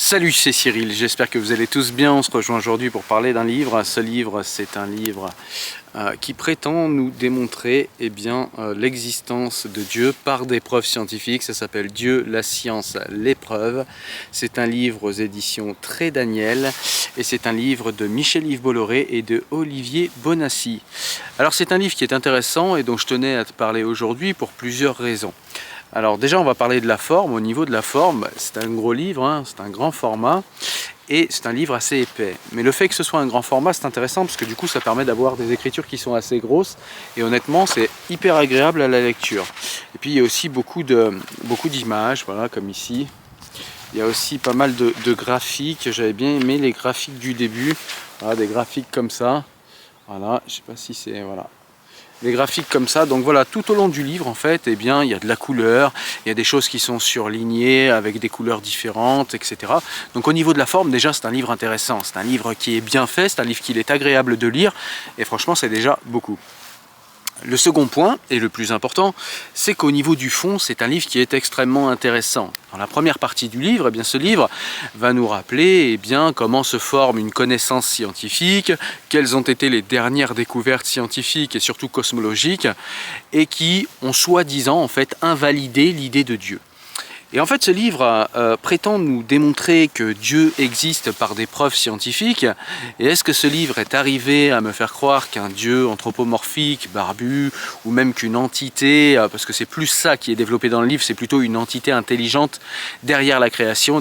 Salut, c'est Cyril, j'espère que vous allez tous bien. On se rejoint aujourd'hui pour parler d'un livre. Ce livre, c'est un livre qui prétend nous démontrer l'existence de Dieu par des preuves scientifiques. Ça s'appelle Dieu, la science, l'épreuve. C'est un livre aux éditions Très Daniel et c'est un livre de Michel-Yves Bolloré et de Olivier Bonassi. Alors c'est un livre qui est intéressant et dont je tenais à te parler aujourd'hui pour plusieurs raisons. Alors déjà on va parler de la forme. Au niveau de la forme, c'est un gros livre, c'est un grand format et c'est un livre assez épais. Mais le fait que ce soit un grand format, c'est intéressant parce que du coup ça permet d'avoir des écritures qui sont assez grosses et honnêtement c'est hyper agréable à la lecture. Et puis il y a aussi beaucoup d'images, voilà, comme ici. Il y a aussi pas mal de graphiques. J'avais bien aimé les graphiques du début, voilà, des graphiques comme ça. Voilà, je sais pas si c'est... voilà. Des graphiques comme ça, donc voilà, tout au long du livre en fait, il y a de la couleur, il y a des choses qui sont surlignées avec des couleurs différentes, etc. Donc au niveau de la forme, déjà c'est un livre intéressant, c'est un livre qui est bien fait, c'est un livre qui est agréable de lire, et franchement c'est déjà beaucoup. Le second point, et le plus important, c'est qu'au niveau du fond, c'est un livre qui est extrêmement intéressant. Dans la première partie du livre, ce livre va nous rappeler comment se forme une connaissance scientifique, quelles ont été les dernières découvertes scientifiques et surtout cosmologiques, et qui ont soi-disant en fait invalidé l'idée de Dieu. Et en fait, ce livre prétend nous démontrer que Dieu existe par des preuves scientifiques. Et est-ce que ce livre est arrivé à me faire croire qu'un Dieu anthropomorphique, barbu, ou même qu'une entité, parce que c'est plus ça qui est développé dans le livre, c'est plutôt une entité intelligente derrière la création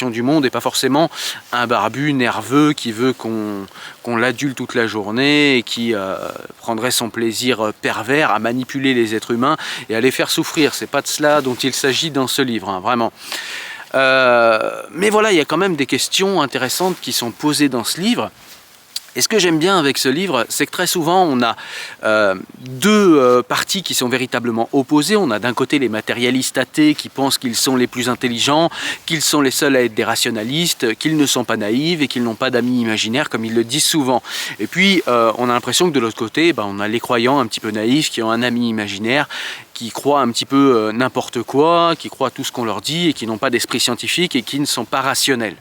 du monde, et pas forcément un barbu nerveux qui veut qu'on l'adule toute la journée et qui prendrait son plaisir pervers à manipuler les êtres humains et à les faire souffrir. C'est pas de cela dont il s'agit dans ce livre, vraiment. Mais voilà, il y a quand même des questions intéressantes qui sont posées dans ce livre. Et ce que j'aime bien avec ce livre, c'est que très souvent on a deux parties qui sont véritablement opposées. On a d'un côté les matérialistes athées qui pensent qu'ils sont les plus intelligents, qu'ils sont les seuls à être des rationalistes, qu'ils ne sont pas naïfs et qu'ils n'ont pas d'amis imaginaires comme ils le disent souvent. Et puis on a l'impression que de l'autre côté, on a les croyants un petit peu naïfs qui ont un ami imaginaire, qui croient un petit peu n'importe quoi, qui croient tout ce qu'on leur dit et qui n'ont pas d'esprit scientifique et qui ne sont pas rationnels.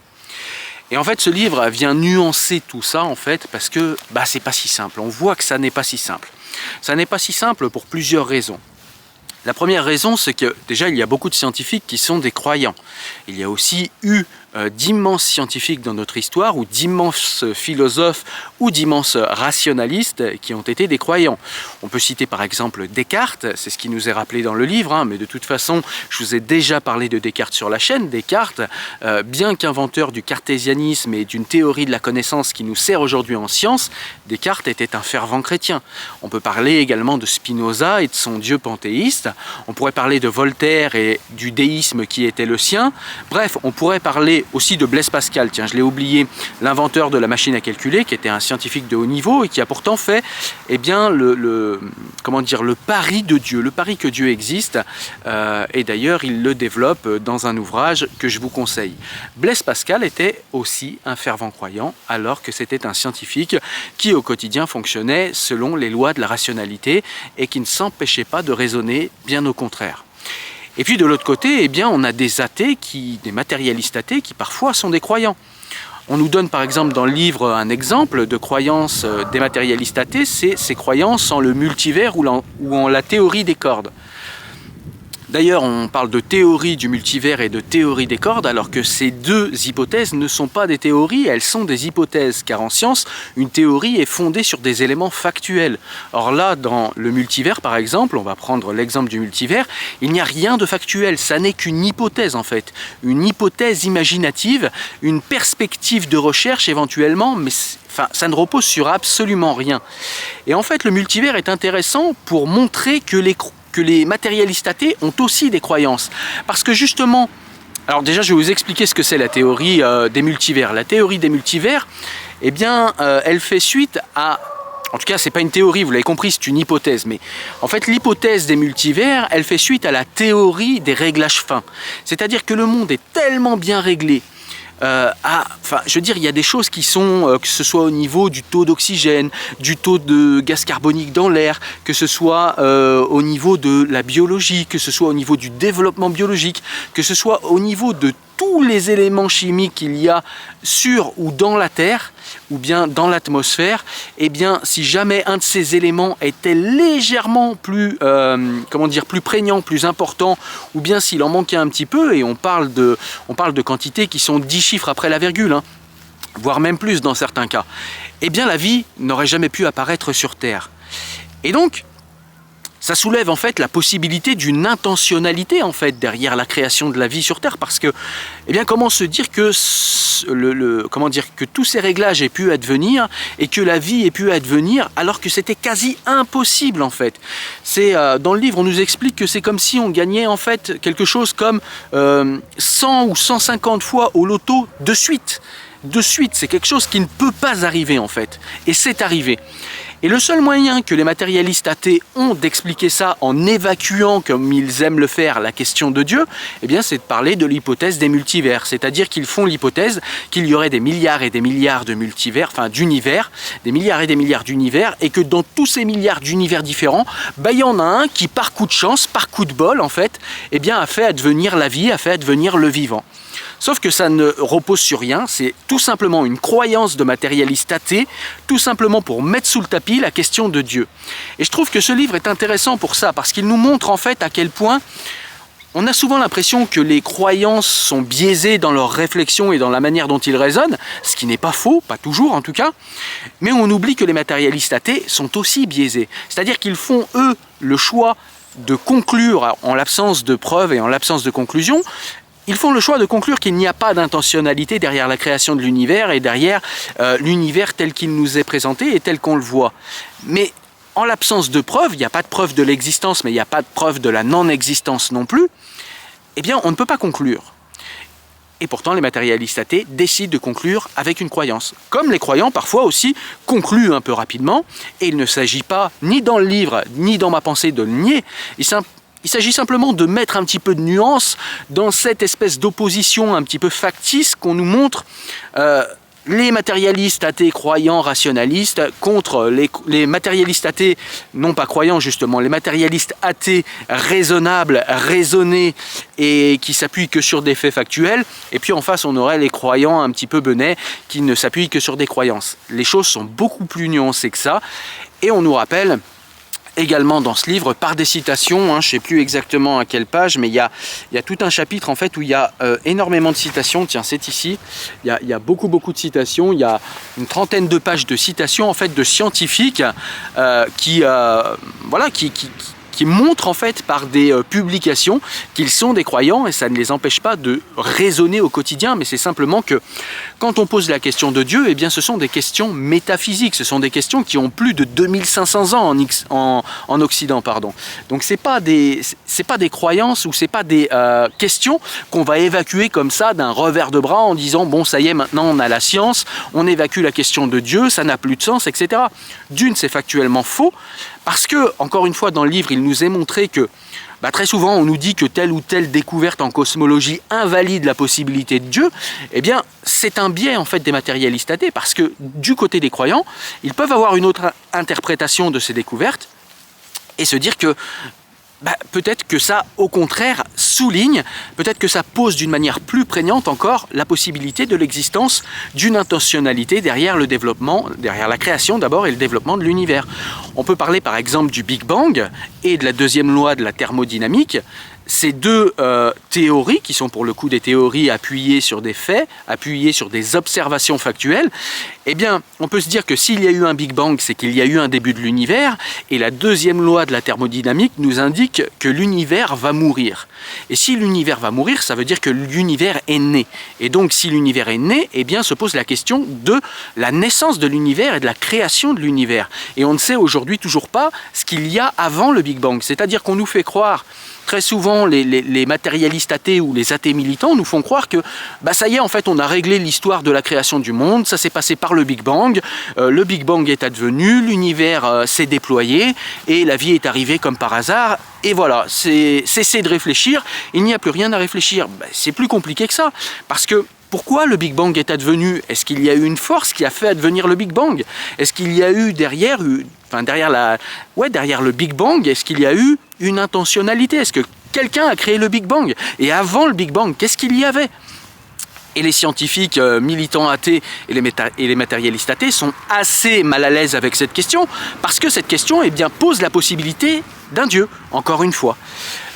Et en fait, ce livre vient nuancer tout ça, en fait, parce que c'est pas si simple. On voit que ça n'est pas si simple. Ça n'est pas si simple pour plusieurs raisons. La première raison, c'est que déjà, il y a beaucoup de scientifiques qui sont des croyants. Il y a aussi eu d'immenses scientifiques dans notre histoire, ou d'immenses philosophes, ou d'immenses rationalistes qui ont été des croyants. On peut citer par exemple Descartes, c'est ce qui nous est rappelé dans le livre, mais de toute façon, je vous ai déjà parlé de Descartes sur la chaîne. Descartes, bien qu'inventeur du cartésianisme et d'une théorie de la connaissance qui nous sert aujourd'hui en science, Descartes était un fervent chrétien. On peut parler également de Spinoza et de son Dieu panthéiste. On pourrait parler de Voltaire et du déisme qui était le sien. Bref, on pourrait parler aussi de Blaise Pascal, tiens, je l'ai oublié, l'inventeur de la machine à calculer, qui était un scientifique de haut niveau et qui a pourtant fait le pari de Dieu, le pari que Dieu existe, et d'ailleurs il le développe dans un ouvrage que je vous conseille. Blaise Pascal était aussi un fervent croyant, alors que c'était un scientifique qui au quotidien fonctionnait selon les lois de la rationalité et qui ne s'empêchait pas de raisonner, bien au contraire. Et puis de l'autre côté, on a des athées, des matérialistes athées qui parfois sont des croyants. On nous donne par exemple dans le livre un exemple de croyance des matérialistes athées, c'est ces croyances en le multivers ou en la théorie des cordes. D'ailleurs, on parle de théorie du multivers et de théorie des cordes, alors que ces deux hypothèses ne sont pas des théories, elles sont des hypothèses, car en science, une théorie est fondée sur des éléments factuels. Or là, dans le multivers, par exemple, on va prendre l'exemple du multivers, il n'y a rien de factuel, ça n'est qu'une hypothèse en fait, une hypothèse imaginative, une perspective de recherche éventuellement, mais ça ne repose sur absolument rien. Et en fait, le multivers est intéressant pour montrer que les matérialistes athées ont aussi des croyances. Parce que justement, alors déjà je vais vous expliquer ce que c'est la théorie des multivers. La théorie des multivers, elle fait suite à... En tout cas, c'est pas une théorie, vous l'avez compris, c'est une hypothèse. Mais en fait, l'hypothèse des multivers, elle fait suite à la théorie des réglages fins. C'est-à-dire que le monde est tellement bien réglé, enfin, je veux dire, il y a des choses qui sont, que ce soit au niveau du taux d'oxygène, du taux de gaz carbonique dans l'air, que ce soit au niveau de la biologie, que ce soit au niveau du développement biologique, que ce soit au niveau de tous les éléments chimiques qu'il y a sur ou dans la Terre, ou bien dans l'atmosphère, eh bien, si jamais un de ces éléments était légèrement plus, plus prégnant, plus important, ou bien s'il en manquait un petit peu, et on parle de quantités qui sont 10 chiffres après la virgule, hein, voire même plus dans certains cas, eh bien la vie n'aurait jamais pu apparaître sur Terre. Et donc, ça soulève en fait la possibilité d'une intentionnalité en fait derrière la création de la vie sur Terre, parce que, eh bien, comment se dire que que tous ces réglages aient pu advenir et que la vie ait pu advenir alors que c'était quasi impossible en fait. C'est dans le livre on nous explique que c'est comme si on gagnait en fait quelque chose comme 100 ou 150 fois au loto de suite. De suite, c'est quelque chose qui ne peut pas arriver en fait, et c'est arrivé. Et le seul moyen que les matérialistes athées ont d'expliquer ça en évacuant, comme ils aiment le faire, la question de Dieu, eh bien, c'est de parler de l'hypothèse des multivers. C'est-à-dire qu'ils font l'hypothèse qu'il y aurait des milliards et des milliards de multivers, enfin d'univers, des milliards et des milliards d'univers, et que dans tous ces milliards d'univers différents, bah, il y en a un qui, par coup de chance, par coup de bol, en fait, eh bien, a fait advenir la vie, a fait advenir le vivant. Sauf que ça ne repose sur rien, c'est tout simplement une croyance de matérialistes athées, tout simplement pour mettre sous le tapis la question de Dieu. Et je trouve que ce livre est intéressant pour ça, parce qu'il nous montre en fait à quel point on a souvent l'impression que les croyances sont biaisées dans leur réflexion et dans la manière dont ils raisonnent, ce qui n'est pas faux, pas toujours en tout cas, mais on oublie que les matérialistes athées sont aussi biaisés. C'est-à-dire qu'ils font, eux, le choix de conclure en l'absence de preuves et en l'absence de conclusion. Ils font le choix de conclure qu'il n'y a pas d'intentionnalité derrière la création de l'univers et derrière l'univers tel qu'il nous est présenté et tel qu'on le voit. Mais en l'absence de preuves, il n'y a pas de preuve de l'existence, mais il n'y a pas de preuve de la non-existence non plus, eh bien on ne peut pas conclure. Et pourtant les matérialistes athées décident de conclure avec une croyance. Comme les croyants parfois aussi concluent un peu rapidement, et il ne s'agit pas, ni dans le livre, ni dans ma pensée, de le nier, il s'agit simplement de mettre un petit peu de nuance dans cette espèce d'opposition un petit peu factice qu'on nous montre les matérialistes athées croyants rationalistes contre les matérialistes athées non pas croyants justement, les matérialistes athées raisonnables, raisonnés et qui s'appuient que sur des faits factuels, et puis en face on aurait les croyants un petit peu benets qui ne s'appuient que sur des croyances. Les choses sont beaucoup plus nuancées que ça, et on nous rappelle également dans ce livre, par des citations, hein, je ne sais plus exactement à quelle page, mais il y a tout un chapitre en fait où il y a énormément de citations. Tiens, c'est ici, il y a beaucoup de citations, il y a une trentaine de pages de citations en fait de scientifiques qui montrent en fait par des publications qu'ils sont des croyants, et ça ne les empêche pas de raisonner au quotidien, mais c'est simplement que quand on pose la question de Dieu, eh bien ce sont des questions métaphysiques, ce sont des questions qui ont plus de 2500 ans en Occident, pardon. Donc c'est pas des croyances ou c'est pas des questions qu'on va évacuer comme ça d'un revers de bras en disant bon ça y est maintenant on a la science, on évacue la question de Dieu, ça n'a plus de sens, etc. D'une, c'est factuellement faux, parce que, encore une fois, dans le livre, il nous est montré que très souvent, on nous dit que telle ou telle découverte en cosmologie invalide la possibilité de Dieu. Eh bien, c'est un biais, en fait, des matérialistes athées, parce que, du côté des croyants, ils peuvent avoir une autre interprétation de ces découvertes et se dire que peut-être que ça, au contraire, souligne, peut-être que ça pose d'une manière plus prégnante encore la possibilité de l'existence d'une intentionnalité derrière le développement, derrière la création d'abord et le développement de l'univers. On peut parler par exemple du Big Bang et de la deuxième loi de la thermodynamique. Ces deux théories, qui sont pour le coup des théories appuyées sur des faits, appuyées sur des observations factuelles, eh bien, on peut se dire que s'il y a eu un Big Bang, c'est qu'il y a eu un début de l'univers, et la deuxième loi de la thermodynamique nous indique que l'univers va mourir. Et si l'univers va mourir, ça veut dire que l'univers est né. Et donc, si l'univers est né, eh bien, se pose la question de la naissance de l'univers et de la création de l'univers. Et on ne sait aujourd'hui toujours pas ce qu'il y a avant le Big Bang. C'est-à-dire qu'on nous fait croire, très souvent, les matérialistes athées ou les athées militants nous font croire que ça y est, en fait, on a réglé l'histoire de la création du monde, ça s'est passé par le Big Bang est advenu, l'univers s'est déployé et la vie est arrivée comme par hasard. Et voilà, cessez de réfléchir, il n'y a plus rien à réfléchir. C'est plus compliqué que ça, parce que Pourquoi le Big Bang est advenu? Est-ce qu'il y a eu une force qui a fait advenir le Big Bang? Est-ce qu'il y a eu derrière le Big Bang, est-ce qu'il y a eu une intentionnalité? Est-ce que quelqu'un a créé le Big Bang? Et avant le Big Bang, qu'est-ce qu'il y avait? Et les scientifiques militants athées et les matérialistes athées sont assez mal à l'aise avec cette question, parce que cette question pose la possibilité d'un Dieu, encore une fois.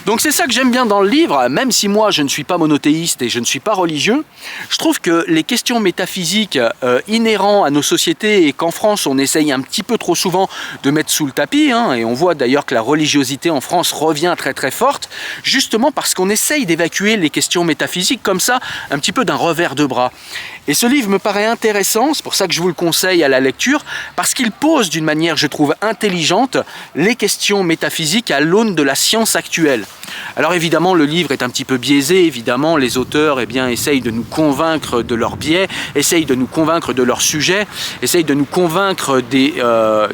Donc c'est ça que j'aime bien dans le livre, même si moi je ne suis pas monothéiste et je ne suis pas religieux, je trouve que les questions métaphysiques inhérentes à nos sociétés et qu'en France on essaye un petit peu trop souvent de mettre sous le tapis, et on voit d'ailleurs que la religiosité en France revient très très forte, justement parce qu'on essaye d'évacuer les questions métaphysiques comme ça, un petit peu d'un revers de bras. Et ce livre me paraît intéressant, c'est pour ça que je vous le conseille à la lecture, parce qu'il pose d'une manière, je trouve, intelligente les questions métaphysiques à l'aune de la science actuelle. Alors évidemment, le livre est un petit peu biaisé, évidemment, les auteurs essayent de nous convaincre de leur biais, essayent de nous convaincre de leur sujet, essayent de nous convaincre des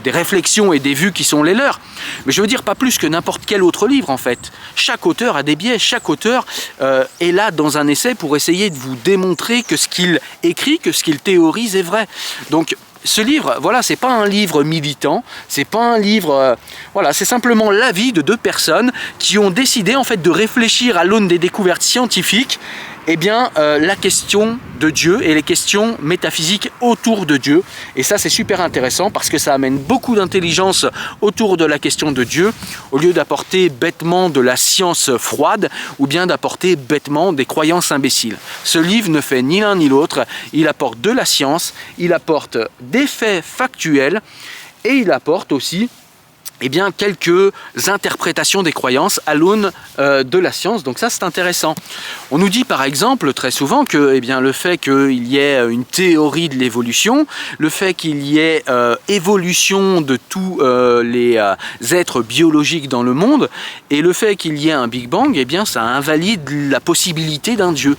réflexions et des vues qui sont les leurs. Mais je veux dire, pas plus que n'importe quel autre livre, en fait. Chaque auteur a des biais, chaque auteur est là dans un essai pour essayer de vous démontrer que ce qu'il écrit, que ce qu'il théorise est vrai. Donc, ce livre, voilà, c'est pas un livre militant, c'est pas un livre, voilà, c'est simplement l'avis de deux personnes qui ont décidé en fait de réfléchir à l'aune des découvertes scientifiques, la question de Dieu et les questions métaphysiques autour de Dieu. Et ça, c'est super intéressant parce que ça amène beaucoup d'intelligence autour de la question de Dieu, au lieu d'apporter bêtement de la science froide ou bien d'apporter bêtement des croyances imbéciles. Ce livre ne fait ni l'un ni l'autre, il apporte de la science, il apporte des faits factuels et il apporte aussi quelques interprétations des croyances à l'aune de la science. Donc ça, c'est intéressant. On nous dit par exemple très souvent que le fait qu'il y ait une théorie de l'évolution, le fait qu'il y ait évolution de tous les êtres biologiques dans le monde, et le fait qu'il y ait un Big Bang, ça invalide la possibilité d'un Dieu.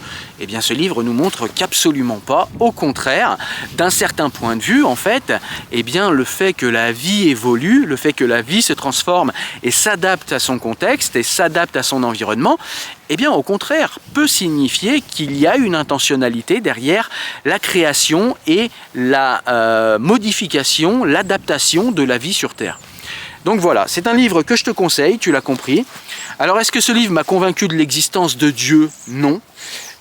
Ce livre nous montre qu'absolument pas. Au contraire, d'un certain point de vue, en fait, le fait que la vie évolue, le fait que la vie se transforme et s'adapte à son contexte et s'adapte à son environnement, au contraire, peut signifier qu'il y a une intentionnalité derrière la création et la modification, l'adaptation de la vie sur Terre. Donc voilà, c'est un livre que je te conseille, tu l'as compris. Alors est-ce que ce livre m'a convaincu de l'existence de Dieu? Non.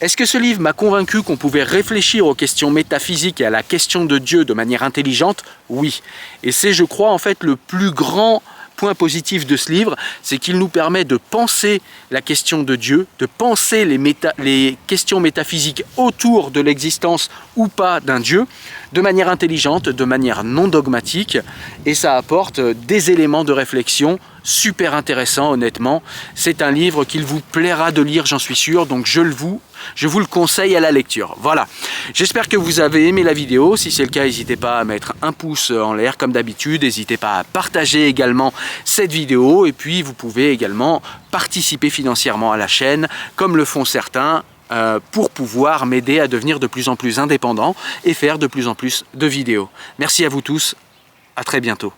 Est-ce que ce livre m'a convaincu qu'on pouvait réfléchir aux questions métaphysiques et à la question de Dieu de manière intelligente? Oui. Et c'est, je crois, en fait, le plus grand point positif de ce livre, c'est qu'il nous permet de penser la question de Dieu, de penser les questions métaphysiques autour de l'existence ou pas d'un Dieu, de manière intelligente, de manière non dogmatique, et ça apporte des éléments de réflexion super intéressants, honnêtement. C'est un livre qu'il vous plaira de lire, j'en suis sûr, donc je vous le conseille à la lecture. Voilà, j'espère que vous avez aimé la vidéo. Si c'est le cas, n'hésitez pas à mettre un pouce en l'air comme d'habitude, n'hésitez pas à partager également cette vidéo, et puis vous pouvez également participer financièrement à la chaîne, comme le font certains, pour pouvoir m'aider à devenir de plus en plus indépendant et faire de plus en plus de vidéos. Merci à vous tous, à très bientôt.